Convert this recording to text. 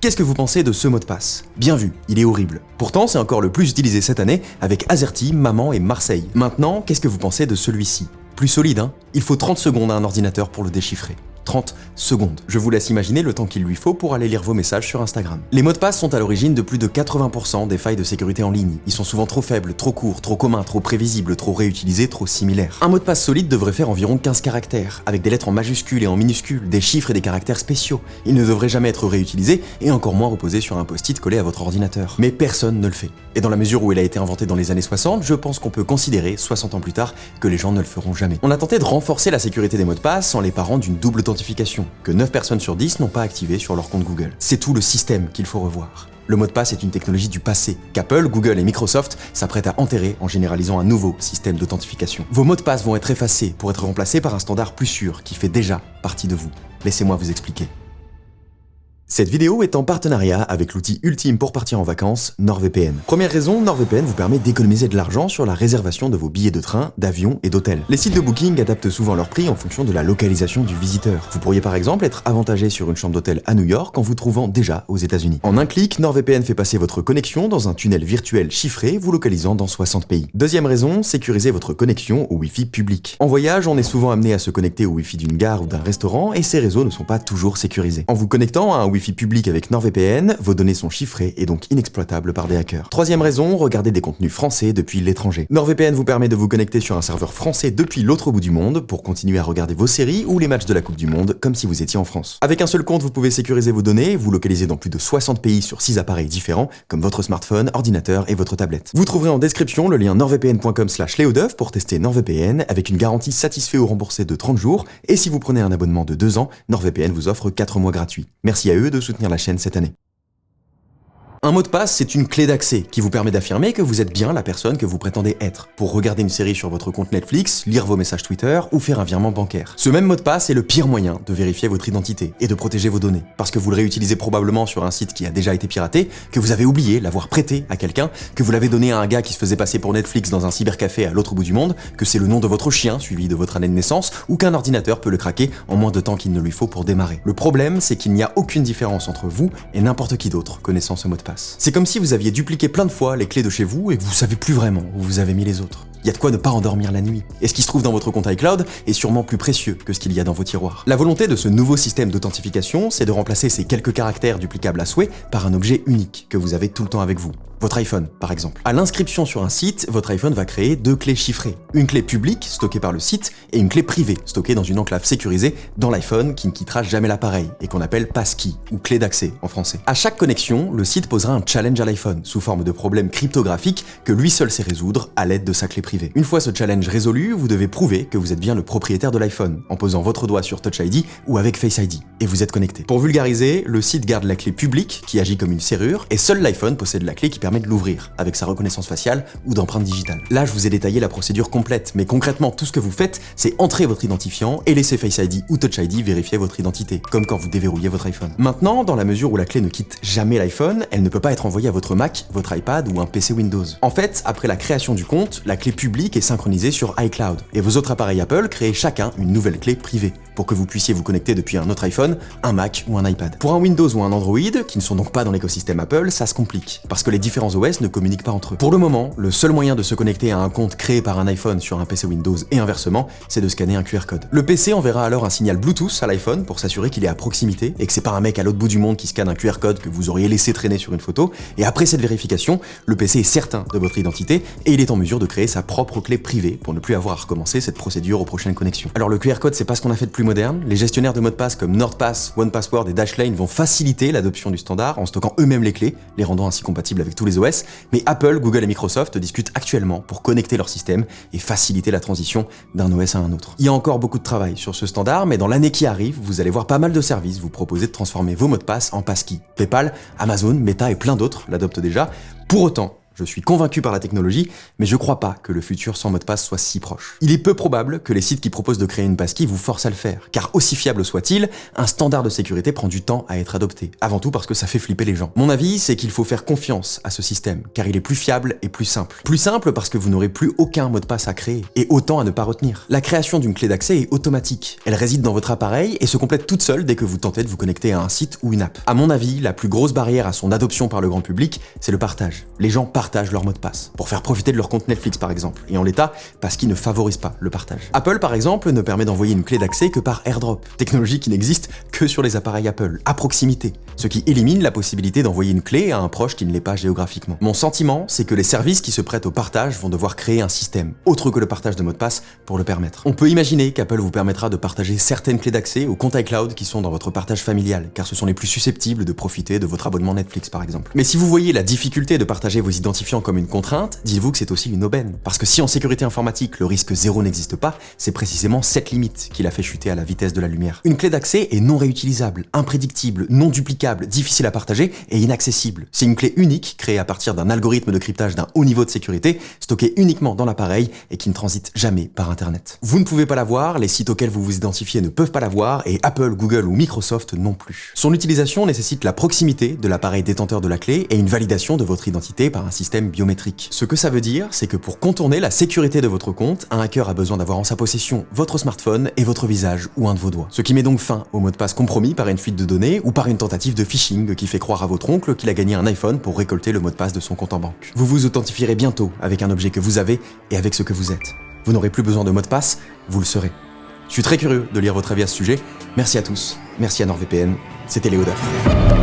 Qu'est-ce que vous pensez de ce mot de passe? Bien vu, il est horrible. Pourtant, c'est encore le plus utilisé cette année avec Azerty, Maman et Marseille. Maintenant, qu'est-ce que vous pensez de celui-ci? Plus solide, hein? Il faut 30 secondes à un ordinateur pour le déchiffrer. 30 secondes. Je vous laisse imaginer le temps qu'il lui faut pour aller lire vos messages sur Instagram. Les mots de passe sont à l'origine de plus de 80% des failles de sécurité en ligne. Ils sont souvent trop faibles, trop courts, trop communs, trop prévisibles, trop réutilisés, trop similaires. Un mot de passe solide devrait faire environ 15 caractères, avec des lettres en majuscules et en minuscules, des chiffres et des caractères spéciaux. Il ne devrait jamais être réutilisé et encore moins reposer sur un post-it collé à votre ordinateur. Mais personne ne le fait. Et dans la mesure où il a été inventé dans les années 60, je pense qu'on peut considérer, 60 ans plus tard, que les gens ne le feront jamais. On a tenté de renforcer la sécurité des mots de passe en les parant d'une double authentification, que 9 personnes sur 10 n'ont pas activé sur leur compte Google. C'est tout le système qu'il faut revoir. Le mot de passe est une technologie du passé, qu'Apple, Google et Microsoft s'apprêtent à enterrer en généralisant un nouveau système d'authentification. Vos mots de passe vont être effacés pour être remplacés par un standard plus sûr qui fait déjà partie de vous. Laissez-moi vous expliquer. Cette vidéo est en partenariat avec l'outil ultime pour partir en vacances, NordVPN. Première raison, NordVPN vous permet d'économiser de l'argent sur la réservation de vos billets de train, d'avion et d'hôtel. Les sites de booking adaptent souvent leurs prix en fonction de la localisation du visiteur. Vous pourriez par exemple être avantagé sur une chambre d'hôtel à New York en vous trouvant déjà aux États-Unis. En un clic, NordVPN fait passer votre connexion dans un tunnel virtuel chiffré vous localisant dans 60 pays. Deuxième raison, sécuriser votre connexion au Wi-Fi public. En voyage, on est souvent amené à se connecter au Wi-Fi d'une gare ou d'un restaurant et ces réseaux ne sont pas toujours sécurisés. En vous connectant à un Wi-Fi public avec NordVPN, vos données sont chiffrées et donc inexploitables par des hackers. Troisième raison, regardez des contenus français depuis l'étranger. NordVPN vous permet de vous connecter sur un serveur français depuis l'autre bout du monde pour continuer à regarder vos séries ou les matchs de la Coupe du Monde comme si vous étiez en France. Avec un seul compte, vous pouvez sécuriser vos données, vous localiser dans plus de 60 pays sur 6 appareils différents comme votre smartphone, ordinateur et votre tablette. Vous trouverez en description le lien nordvpn.com/leodeuf pour tester NordVPN avec une garantie satisfait ou remboursée de 30 jours et si vous prenez un abonnement de 2 ans, NordVPN vous offre 4 mois gratuits. Merci à eux de soutenir la chaîne cette année. Un mot de passe, c'est une clé d'accès qui vous permet d'affirmer que vous êtes bien la personne que vous prétendez être pour regarder une série sur votre compte Netflix, lire vos messages Twitter ou faire un virement bancaire. Ce même mot de passe est le pire moyen de vérifier votre identité et de protéger vos données parce que vous le réutilisez probablement sur un site qui a déjà été piraté, que vous avez oublié l'avoir prêté à quelqu'un, que vous l'avez donné à un gars qui se faisait passer pour Netflix dans un cybercafé à l'autre bout du monde, que c'est le nom de votre chien suivi de votre année de naissance ou qu'un ordinateur peut le craquer en moins de temps qu'il ne lui faut pour démarrer. Le problème, c'est qu'il n'y a aucune différence entre vous et n'importe qui d'autre connaissant ce mot de passe. C'est comme si vous aviez dupliqué plein de fois les clés de chez vous et que vous savez plus vraiment où vous avez mis les autres. Il y a de quoi ne pas endormir la nuit. Et ce qui se trouve dans votre compte iCloud est sûrement plus précieux que ce qu'il y a dans vos tiroirs. La volonté de ce nouveau système d'authentification, c'est de remplacer ces quelques caractères duplicables à souhait par un objet unique que vous avez tout le temps avec vous. Votre iPhone, par exemple. À l'inscription sur un site, votre iPhone va créer 2 clés chiffrées. Une clé publique, stockée par le site, et une clé privée, stockée dans une enclave sécurisée dans l'iPhone qui ne quittera jamais l'appareil, et qu'on appelle passkey, ou clé d'accès en français. À chaque connexion, le site posera un challenge à l'iPhone, sous forme de problème cryptographique que lui seul sait résoudre à l'aide de sa clé privée. Une fois ce challenge résolu, vous devez prouver que vous êtes bien le propriétaire de l'iPhone, en posant votre doigt sur Touch ID ou avec Face ID, et vous êtes connecté. Pour vulgariser, le site garde la clé publique, qui agit comme une serrure, et seul l'iPhone possède la clé qui permet de l'ouvrir, avec sa reconnaissance faciale ou d'empreinte digitale. Là, je vous ai détaillé la procédure complète, mais concrètement, tout ce que vous faites, c'est entrer votre identifiant et laisser Face ID ou Touch ID vérifier votre identité, comme quand vous déverrouillez votre iPhone. Maintenant, dans la mesure où la clé ne quitte jamais l'iPhone, elle ne peut pas être envoyée à votre Mac, votre iPad ou un PC Windows. En fait, après la création du compte, la clé publique est synchronisée sur iCloud, et vos autres appareils Apple créent chacun une nouvelle clé privée, pour que vous puissiez vous connecter depuis un autre iPhone, un Mac ou un iPad. Pour un Windows ou un Android, qui ne sont donc pas dans l'écosystème Apple, ça se complique, parce que les différents OS ne communiquent pas entre eux. Pour le moment, le seul moyen de se connecter à un compte créé par un iPhone sur un PC Windows et inversement, c'est de scanner un QR code. Le PC enverra alors un signal Bluetooth à l'iPhone pour s'assurer qu'il est à proximité et que c'est pas un mec à l'autre bout du monde qui scanne un QR code que vous auriez laissé traîner sur une photo, et après cette vérification, le PC est certain de votre identité et il est en mesure de créer sa propre clé privée pour ne plus avoir à recommencer cette procédure aux prochaines connexions. Alors le QR code, c'est pas ce qu'on a fait de plus moderne. Les gestionnaires de mots de passe comme NordPass, OnePassword et Dashlane vont faciliter l'adoption du standard en stockant eux-mêmes les clés, les rendant ainsi compatibles avec tous les OS, mais Apple, Google et Microsoft discutent actuellement pour connecter leur système et faciliter la transition d'un OS à un autre. Il y a encore beaucoup de travail sur ce standard, mais dans l'année qui arrive, vous allez voir pas mal de services vous proposer de transformer vos mots de passe en passkey. PayPal, Amazon, Meta et plein d'autres l'adoptent déjà. Pour autant, Je suis convaincu par la technologie, mais je crois pas que le futur sans mot de passe soit si proche. Il est peu probable que les sites qui proposent de créer une passkey vous forcent à le faire, car aussi fiable soit-il, un standard de sécurité prend du temps à être adopté. Avant tout parce que ça fait flipper les gens. Mon avis, c'est qu'il faut faire confiance à ce système, car il est plus fiable et plus simple. Plus simple parce que vous n'aurez plus aucun mot de passe à créer, et autant à ne pas retenir. La création d'une clé d'accès est automatique. Elle réside dans votre appareil et se complète toute seule dès que vous tentez de vous connecter à un site ou une app. À mon avis, la plus grosse barrière à son adoption par le grand public, c'est le partage. Les gens partagent leur mot de passe, pour faire profiter de leur compte Netflix par exemple, et en l'état, parce qu'ils ne favorisent pas le partage. Apple par exemple ne permet d'envoyer une clé d'accès que par AirDrop, technologie qui n'existe que sur les appareils Apple, à proximité, ce qui élimine la possibilité d'envoyer une clé à un proche qui ne l'est pas géographiquement. Mon sentiment, c'est que les services qui se prêtent au partage vont devoir créer un système, autre que le partage de mots de passe, pour le permettre. On peut imaginer qu'Apple vous permettra de partager certaines clés d'accès aux comptes iCloud qui sont dans votre partage familial, car ce sont les plus susceptibles de profiter de votre abonnement Netflix par exemple. Mais si vous voyez la difficulté de partager vos identifiants comme une contrainte, dites-vous que c'est aussi une aubaine. Parce que si en sécurité informatique le risque zéro n'existe pas, c'est précisément cette limite qui l'a fait chuter à la vitesse de la lumière. Une clé d'accès est non réutilisable, imprédictible, non duplicable, difficile à partager et inaccessible. C'est une clé unique créée à partir d'un algorithme de cryptage d'un haut niveau de sécurité, stocké uniquement dans l'appareil et qui ne transite jamais par Internet. Vous ne pouvez pas l'avoir, les sites auxquels vous vous identifiez ne peuvent pas l'avoir et Apple, Google ou Microsoft non plus. Son utilisation nécessite la proximité de l'appareil détenteur de la clé et une validation de votre identité par un système biométrique. Ce que ça veut dire, c'est que pour contourner la sécurité de votre compte, un hacker a besoin d'avoir en sa possession votre smartphone et votre visage ou un de vos doigts. Ce qui met donc fin au mot de passe compromis par une fuite de données ou par une tentative de phishing qui fait croire à votre oncle qu'il a gagné un iPhone pour récolter le mot de passe de son compte en banque. Vous vous authentifierez bientôt avec un objet que vous avez et avec ce que vous êtes. Vous n'aurez plus besoin de mot de passe, vous le serez. Je suis très curieux de lire votre avis à ce sujet. Merci à tous, merci à NordVPN, c'était Léo Duff.